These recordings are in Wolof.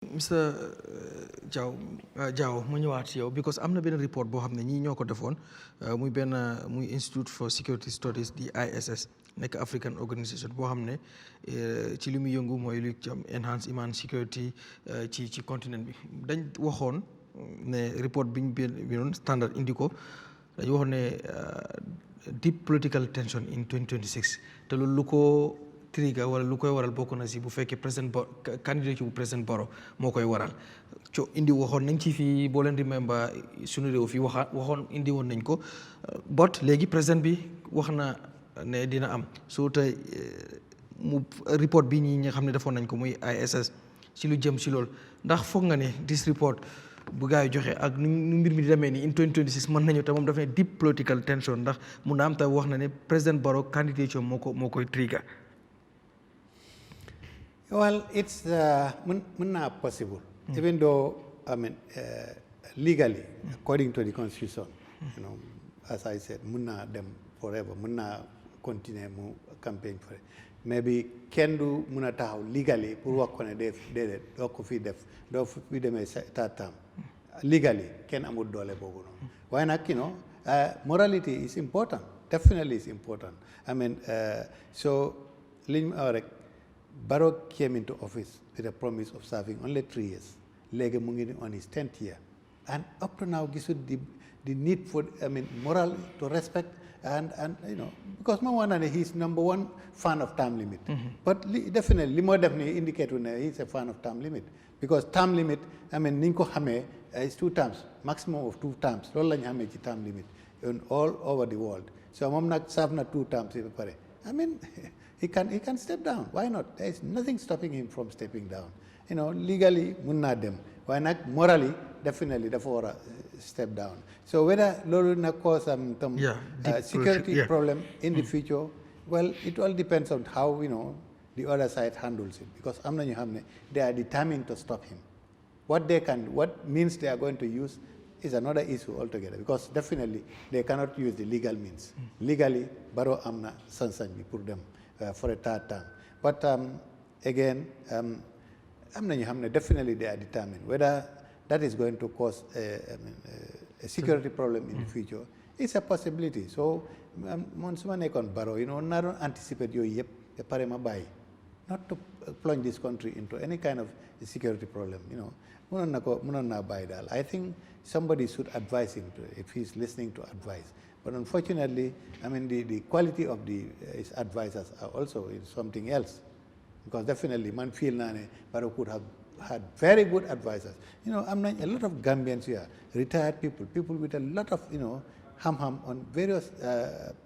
Mr. Jawo mu ñëwaat ci yow because am na benn report boo xam ne ñii ñoo ko defoon muy Institute for Security Studies di ISS nekk African organisation boo xam ne ci li muy yëngu mooy lu jëm enhance human security ci continent bi dañ waxoon ne report bi ñu bindoon standard indi ko dañu waxoon ne deep political tension in 2026 te loolu lu ko trigger wala lu koy waral bokk na si bu fekkee candidature bu président Barrow moo koy waral indi waxoon nañ ci fii boo leen remember suñu réew fii waxoon indi woon nañ ko but léegi président bi wax na ne dina am soo tey mu report bi ñi nga xam ne defoon nañ ko muy ISS si lu jëm si loolu ndax foog nga ne this report bu gaa yi joxe ak nu mbir mi di demee nii in 2026 mën nañu te moom daf ne deep political tension ndax mun na am te wax na ne président Barrow candidature moo koy trigger. Well, it's not possible. Even though, I mean, legally, according to the constitution, you know, as I said, munna them forever, munna continue mu campaign for it. Maybe can do munna tahaw legally pour work on a day, do ko fi def, do fi demé third term. Legally, can amul dole bobu no. Why not, you know, morality is important. Definitely is important. I mean, so liñ Barrow came into office with a promise of serving only 3 years. Léegi mu ngi on his 10th year. And up to now, gisul the need for, I mean, moral to respect and you know, because he's number one fan of term limit. But definitely, Limo definitely indicate he's a fan of term limit. Because term limit, I mean, ninko hame is 2 terms, maximum of 2 terms. Lola hame is term limit all over the world. So I'm not serving 2 terms. I mean, he can step down. Why not? There is nothing stopping him from stepping down. You know, legally, munna dem. Why not? Morally, definitely, therefore, step down. So whether Lolo na cause some security problem in the future, well, it all depends on how, you know, the other side handles it. Because they are determined to stop him. What means they are going to use is another issue altogether. Because definitely, they cannot use the legal means. Legally, Barrow amna sansanji pour them. For a third term. But again, definitely they are determined. Whether that is going to cause a security problem in the future, it's a possibility. So, Barrow, you know, not anticipate your not to plunge this country into any kind of security problem, you know. I think somebody should advise him if he's listening to advice. But unfortunately, I mean, the quality of his advisors are also something else. Because definitely, man feel nane, Barrow could have had very good advisors. You know, a lot of Gambians here, retired people with a lot of, you know, ham on various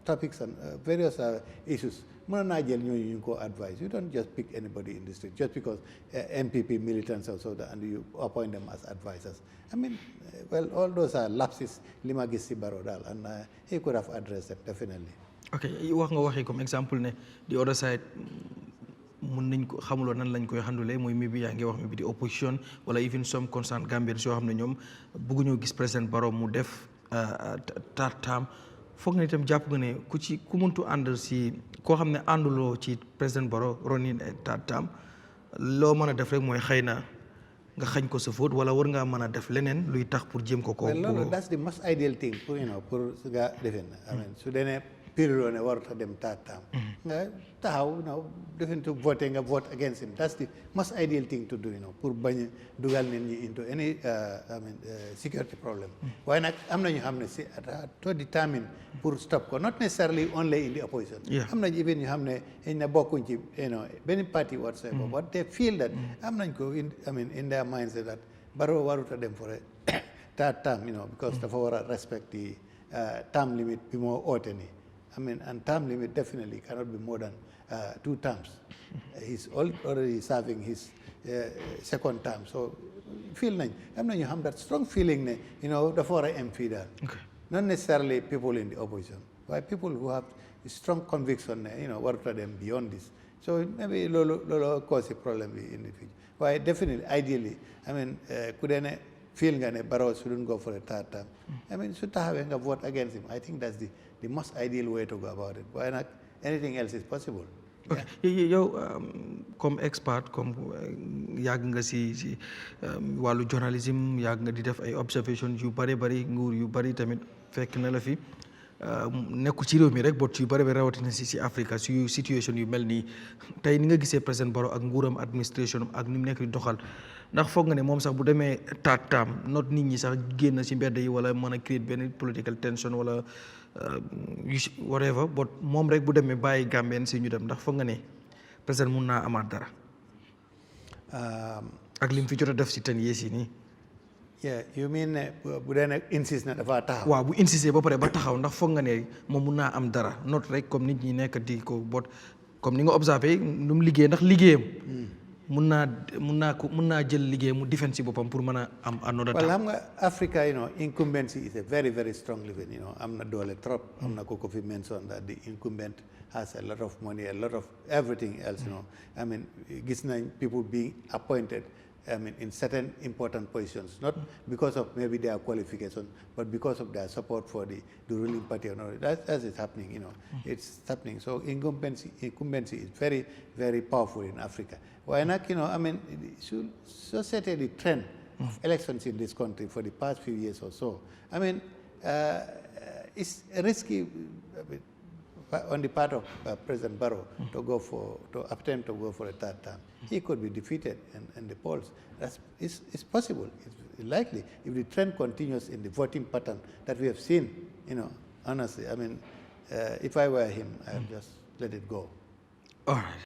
topics and various issues. Advise. You don't just pick anybody in the street just because MPP militants or so and you appoint them as advisors. I mean, well, all those are lapses lima gis ci Barrow dal and he could have addressed them definitely. Okay, wax nga waxe comme exemple ne the other side mun nañ ko xamuloo nan lañ koy handle mooy mi bi yaa ngi wax mi bi di opposition wala even some concerned Gambians yoo xam ne ñoom bëgguñoo gis président Barrow mu def third term. Foog na itam jàpp nga ne ku muntu ànd si koo xam ne ànduloo ci président Barrow running third term loo mën a def rek mooy xëy na nga xañ ko sa vote wala war ngaa mën a def leneen luy tax pour jéem ko. Well, that's the most ideal thing pour you know pour nga defen I mean su dee ne période ne warut a dem third term nga taxaw you know defen to vote nga vote against him. That's the most ideal thing to do, you know, pour bañ dugal nit ñi into any security problem. Waaye nag am na ñu xam ne si to determine pour stop ko, not necessarily only in the opposition. Am nañ even ñu xam ne xëy na bokkuñ ci, you know, benn party whatsoever, but they feel that am nañ ko in their minds that Barrow warut a dem for a third term, you know, because dafa war a respect the term limit bi moo oote ni. I mean, and term limit definitely cannot be more than 2 terms. He's already serving his second term. So, feel nañ am na ñu xam that strong feeling ne, you know, dafa war a am fii daal. Not necessarily people in the opposition, but people who have a strong conviction ne, you know, warut a dem beyond this. So maybe lolo cause a problem in the future. Why definitely, ideally, I mean, could any feel nga ne Barrow shouldn't go for a third term. I mean, should have a vote against him. I think that's the most ideal way to go about it. Why not? Anything else is possible. ok yow comme expert comme yàgg nga si wàllu journalisme yàgg nga di def ay observation yu bari nguur yu bari tamit fekk na la fi nekku ci réew mi rek bot yu bari rawatina si Afrique su situation yu mel nii tey ni nga gisee président Barrow ak nguuram administration ak ni mu nekk di doxal ndax foog nga ne moom sax bu demee taam not nit ñi sax génn si mbedd yi wala mën a créer benn political tension wala whatever but moom rek bu demee bàyyi Gambien si ñu dem ndax foog nga ne président mun naa amaat dara ak lim fi jot a def si 10 years yi nii. yeah you mean bu dee nag insiste na dafa taxaw. waaw bu insisté ba pare ba taxaw ndax foog nga ne moom mun naa am dara not rek comme nit ñi nekk di ko bot comme ni nga observé nu mu liggéey ndax liggéeyam. mun naa jël liggéey mu défense si boppam pour mën a am another time. well xam nga Africa incumbency is a very very strong living am na doole trop. am na ko fi mention that the incumbent has a lot of money a lot of everything else I mean gis nañ people being appointed in certain important positions, not because of maybe their qualifications, but because of their support for the ruling party. That is happening, it's happening. So incumbency is very, very powerful in Africa. Why not, should set the trend of elections in this country for the past few years or so. I mean, it's risky on the part of President Barrow to attempt to go for a third term. He could be defeated in the polls. It's possible. It's likely if the trend continues in the voting pattern that we have seen. Honestly, if I were him, I'd just let it go. All right.